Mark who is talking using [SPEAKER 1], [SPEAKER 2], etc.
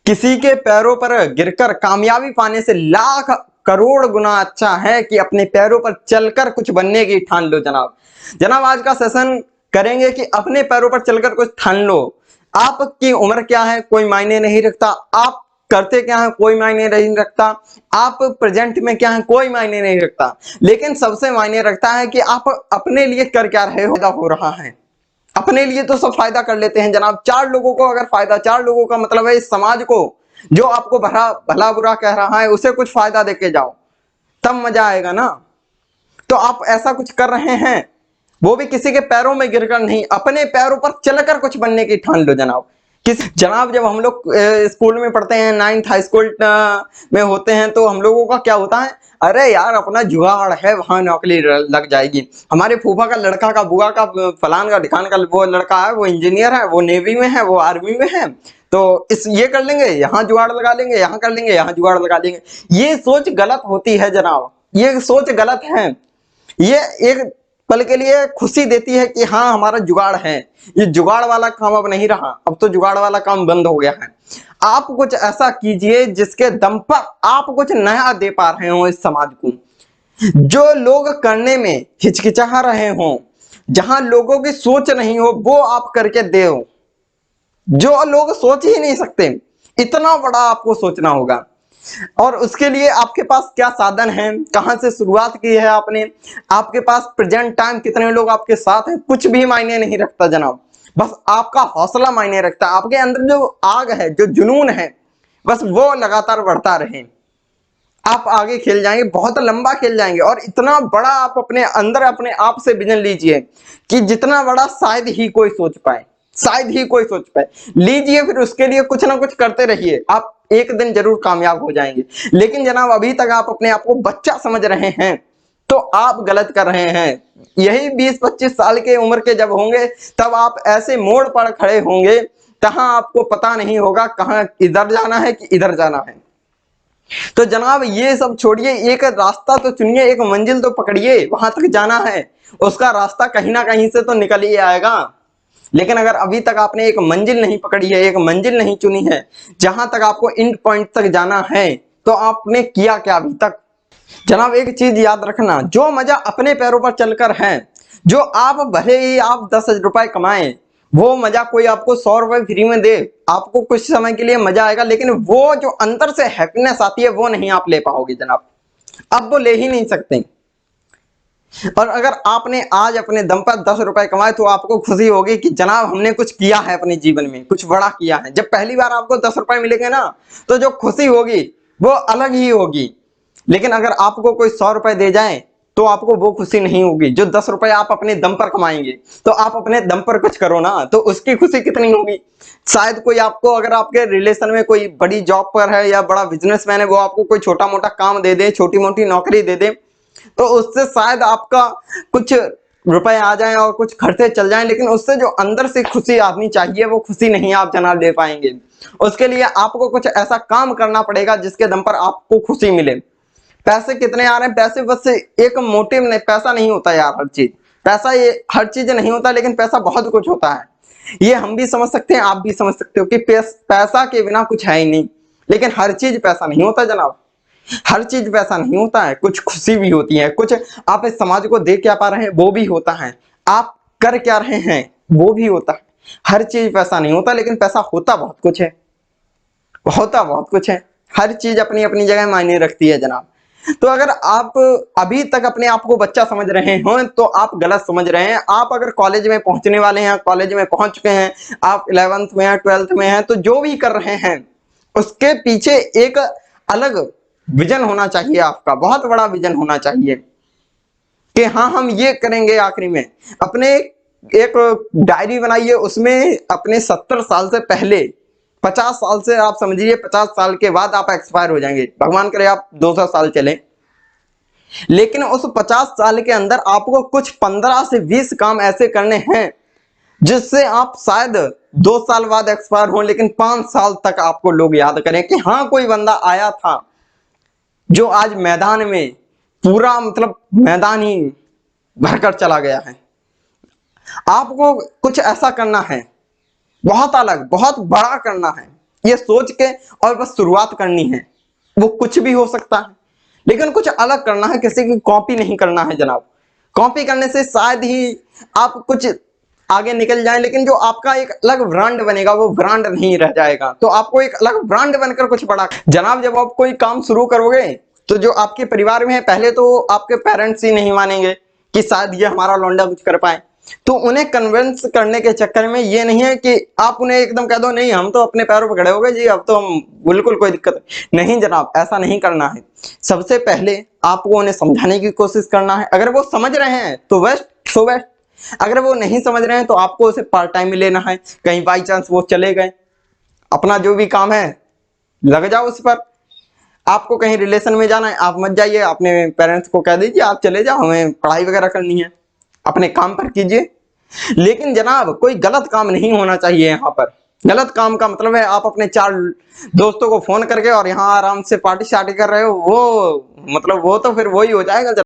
[SPEAKER 1] किसी के पैरों पर गिरकर कामयाबी पाने से लाख करोड़ गुना अच्छा है कि अपने पैरों पर चलकर कुछ बनने की ठान लो। जनाब जनाब आज का सेशन करेंगे कि अपने पैरों पर चलकर कुछ ठान लो। आपकी उम्र क्या है कोई मायने नहीं रखता, आप करते क्या है कोई मायने नहीं रखता, आप प्रेजेंट में क्या है कोई मायने नहीं रखता, लेकिन सबसे मायने रखता है कि आप अपने लिए कर क्या रहे हो रहा है। अपने लिए तो सब फायदा कर लेते हैं जनाब, चार लोगों को अगर फायदा, चार लोगों का मतलब है इस समाज को जो आपको भला भला बुरा कह रहा है उसे कुछ फायदा देके जाओ, तब मजा आएगा ना। तो आप ऐसा कुछ कर रहे हैं, वो भी किसी के पैरों में गिरकर नहीं, अपने पैरों पर चलकर कुछ बनने की ठान लो। जनाब जनाब जब हम लोग स्कूल में पढ़ते हैं, नाइन्थ हाई स्कूल में होते हैं, तो हम लोगों का क्या होता है, अरे यार अपना जुगाड़ है वहां नौकरी लग जाएगी, हमारे फूफा का लड़का का बुआ का फलान का ढिकान का वो लड़का है, वो इंजीनियर है, वो नेवी में है, वो आर्मी में है, तो इस ये कर लेंगे, यहाँ जुगाड़ लगा लेंगे, यहाँ कर लेंगे, यहाँ जुगाड़ लगा लेंगे। ये सोच गलत होती है जनाब, ये सोच गलत है। ये एक पल के लिए खुशी देती है कि हाँ हमारा जुगाड़ है, ये जुगाड़ वाला काम अब नहीं रहा, अब तो जुगाड़ वाला काम बंद हो गया है। आप कुछ ऐसा कीजिए जिसके दम पर आप कुछ नया दे पा रहे हो इस समाज को। जो लोग करने में हिचकिचा रहे हो, जहां लोगों की सोच नहीं हो, वो आप करके दे। जो लोग सोच ही नहीं सकते, इतना बड़ा आपको सोचना होगा। और उसके लिए आपके पास क्या साधन है, कहां से शुरुआत की है आपने, आपके पास प्रेजेंट टाइम कितने लोग आपके साथ हैं, कुछ भी मायने नहीं रखता जनाब। बस आपका हौसला मायने रखता है, आपके अंदर जो आग है, जो जुनून है, बस वो लगातार बढ़ता रहे, आप आगे खेल जाएंगे, बहुत लंबा खेल जाएंगे। और इतना बड़ा आप अपने अंदर अपने आप से विजन लीजिए कि जितना बड़ा शायद ही कोई सोच पाए, शायद ही कोई सोच पाए। लीजिए, फिर उसके लिए कुछ ना कुछ करते रहिए, आप एक दिन जरूर कामयाब हो जाएंगे। लेकिन जनाब अभी तक आप अपने आप को बच्चा समझ रहे हैं तो आप गलत कर रहे हैं। यही 20-25 साल के उम्र के जब होंगे तब आप ऐसे मोड़ पर खड़े होंगे तहां आपको पता नहीं होगा कहां इधर जाना है कि इधर जाना है। तो जनाब ये सब छोड़िए, एक रास्ता तो चुनिए, एक मंजिल तो पकड़िए, वहां तक जाना है, उसका रास्ता कहीं ना कहीं से तो निकल ही आएगा। लेकिन अगर अभी तक आपने एक मंजिल नहीं पकड़ी है, एक मंजिल नहीं चुनी है जहां तक आपको एंड पॉइंट तक जाना है, तो आपने किया क्या अभी तक। जनाब एक चीज याद रखना, जो मजा अपने पैरों पर चलकर है, जो आप भले ही आप 10 रुपए कमाएं, वो मजा कोई आपको 100 रुपए फ्री में दे, आपको कुछ समय के लिए मजा आएगा, लेकिन वो जो अंदर से हैप्पीनेस आती है वो नहीं आप ले पाओगे जनाब, अब वो ले ही नहीं सकते। और अगर आपने आज अपने दम पर 10 रुपए कमाए तो आपको खुशी होगी कि जनाब हमने कुछ किया है अपने जीवन में, कुछ बड़ा किया है। जब पहली बार आपको 10 रुपए मिलेंगे ना, तो जो खुशी होगी वो अलग ही होगी। लेकिन अगर आपको कोई 100 रुपए दे जाए तो आपको वो खुशी नहीं होगी। जो 10 रुपए आप अपने दम पर कमाएंगे, तो आप अपने दम पर कुछ करो ना, तो उसकी खुशी कितनी होगी। शायद कोई आपको, अगर आपके रिलेशन में कोई बड़ी जॉब पर है या बड़ा बिजनेसमैन है, वो आपको कोई छोटा मोटा काम दे दे, छोटी मोटी नौकरी दे दे, तो उससे शायद आपका कुछ रुपए आ जाएं और कुछ खर्चे चल जाएं, लेकिन उससे जो अंदर से खुशी आनी चाहिए वो खुशी नहीं आप जनाब दे पाएंगे। उसके लिए आपको कुछ ऐसा काम करना पड़ेगा जिसके दम पर आपको खुशी मिले। पैसे कितने आ रहे हैं, पैसे बस एक मोटिव नहीं, पैसा नहीं होता यार हर चीज, पैसा ये हर चीज नहीं होता, लेकिन पैसा बहुत कुछ होता है। ये हम भी समझ सकते हैं, आप भी समझ सकते हो कि पैसा के बिना कुछ है ही नहीं, लेकिन हर चीज पैसा नहीं होता जनाब, हर चीज पैसा नहीं होता है। कुछ खुशी भी होती है, कुछ आप इस समाज को दे क्या पा रहे हैं वो भी होता है, आप कर क्या रहे हैं वो भी होता है। हर चीज पैसा नहीं होता, लेकिन पैसा होता बहुत कुछ है, होता बहुत कुछ है। हर चीज अपनी अपनी जगह मायने रखती है जनाब। तो अगर आप अभी तक अपने आप को बच्चा समझ रहे हो तो आप गलत समझ रहे हैं। आप अगर कॉलेज में पहुंचने वाले हैं, कॉलेज में पहुंच चुके हैं, आप 11th में हैं, 12th में हैं, तो जो भी कर रहे हैं उसके पीछे एक अलग विजन होना चाहिए, आपका बहुत बड़ा विजन होना चाहिए कि हाँ हम ये करेंगे। आखिरी में अपने एक डायरी बनाइए, उसमें अपने 70 साल से पहले, 50 साल से आप समझिए 50 साल के बाद आप एक्सपायर हो जाएंगे, भगवान करे आप 200 साल चले, लेकिन उस 50 साल के अंदर आपको कुछ 15 से 20 काम ऐसे करने हैं जिससे आप शायद 2 साल बाद एक्सपायर हो, लेकिन 5 साल तक आपको लोग याद करें कि हाँ कोई बंदा आया था जो आज मैदान में पूरा मतलब मैदान ही भरकर चला गया है। आपको कुछ ऐसा करना है, बहुत अलग बहुत बड़ा करना है, ये सोच के और बस शुरुआत करनी है। वो कुछ भी हो सकता है, लेकिन कुछ अलग करना है, किसी की कॉपी नहीं करना है जनाब। कॉपी करने से शायद ही आप कुछ आगे निकल जाएं, लेकिन जो आपका एक अलग ब्रांड बनेगा वो ब्रांड नहीं रह जाएगा। तो आपको एक अलग ब्रांड बनकर कुछ बड़ा जनाब, जब आप कोई काम शुरू करोगे तो जो आपके परिवार में है, पहले तो आपके पेरेंट्स ही नहीं मानेंगे कि शायद ये हमारा लौंडा कुछ कर पाए। तो उन्हें कन्विंस करने के चक्कर में ये नहीं है कि आप उन्हें एकदम कह दो नहीं हम तो अपने पैरों पर खड़े हो गए जी, अब तो हम बिल्कुल कोई दिक्कत नहीं जनाब, ऐसा नहीं करना है। सबसे पहले आपको उन्हें समझाने की कोशिश करना है। अगर वो समझ रहे हैं तो बेस्ट सो बेस्ट, अगर वो नहीं समझ रहे हैं तो आपको उसे पार्ट टाइम में लेना है। कहीं बाई चांस वो चले गए, अपना जो भी काम है लग जाओ उस पर। आपको कहीं रिलेशन में जाना है, आप मत जाइए, अपने पेरेंट्स को कह दीजिए आप चले जाओ, हमें पढ़ाई वगैरह करनी है, अपने काम पर कीजिए। लेकिन जनाब कोई गलत काम नहीं होना चाहिए यहाँ पर। गलत काम का मतलब है आप अपने 4 दोस्तों को फोन करके और यहाँ आराम से पार्टी शार्टी कर रहे हो, वो मतलब वो तो फिर वही हो जाएगा।